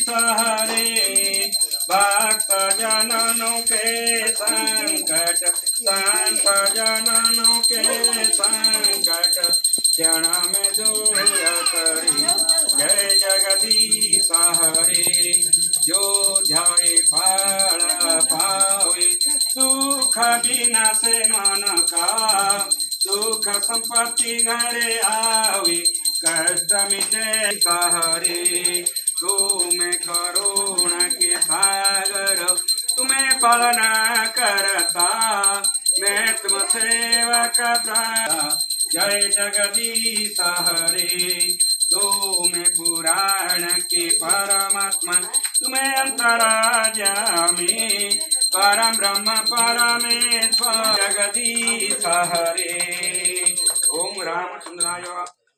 सहरे भक्त जनों के संकट संत जनों के संकट क्षण में दूर करी जय जगदीश हरे जो ध्याये फल पावे सुख बिना से मन का सुख संपत्ति घरे आवे कष्ट मिटे सहरे तुम्हें करुणा के सागर तुम्हें पालना करता मैं तुम सेवक जय जगदीश हरे तुम्हें पुराण के परमात्मा तुम्हें अंतराजा में परम ब्रह्म परमेश्वर जगदीश हरे ओम रामचंद्राय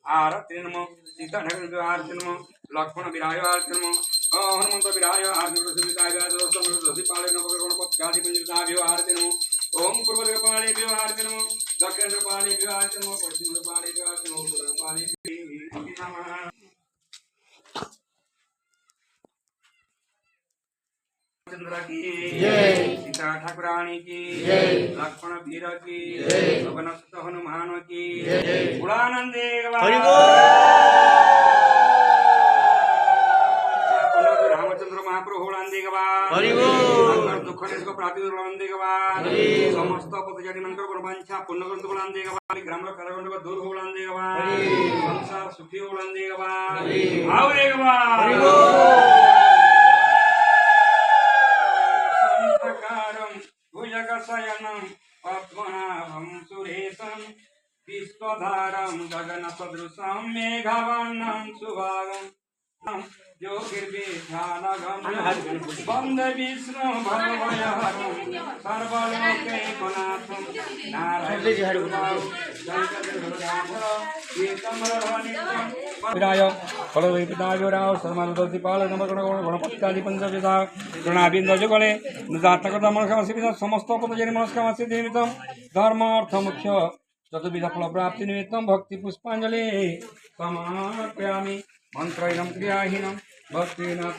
आरति नमो सीता ढगन आरति नमो लक्ष्मण विराय आरति नमो हनुमंत विराय आरति नमो आरति नमो ओम पूर्व पाले आरति नमो दक्षिण पाले आरति नमो पश्चिम पाले आरति नमो उत्तर पाले चंद्र की जय सीता ठाकुरानी की जय लक्ष्मण वीर की जय पवन सुत हनुमान की जय गुणानंदे रामचंद्र महाप्रभु होलांदे दुख प्राप्ति समस्त पदजारी मंत्र प्रपंचा पुण्यग्रंथ होलांदे ग्राम करगंड दूर होलांदे संसार सुखी होलांदे आवरे भुजगशयनं पद्मनाभं सुरेशं विश्वधारं गगनसदृशं मेघवर्णं शुभांगं ज्योतिर्विद्यानगम्यं वन्दे विष्णु भवभयहरं सर्वलोकैकनाथं नारायण फलपितायो सर्वानुदतिपाल गणपत्यादि पंचविधा गणाबिंदजुगले जातकर्मसिद्ध समस्त पदजनि मनस्कामसि देवितं धर्म अर्थ मुख्य चतुर्विध फल प्राप्ति निमित्तं भक्ति पुष्पांजलि समर्पयामि मंत्रहीनं क्रियाहीनं भक्तिना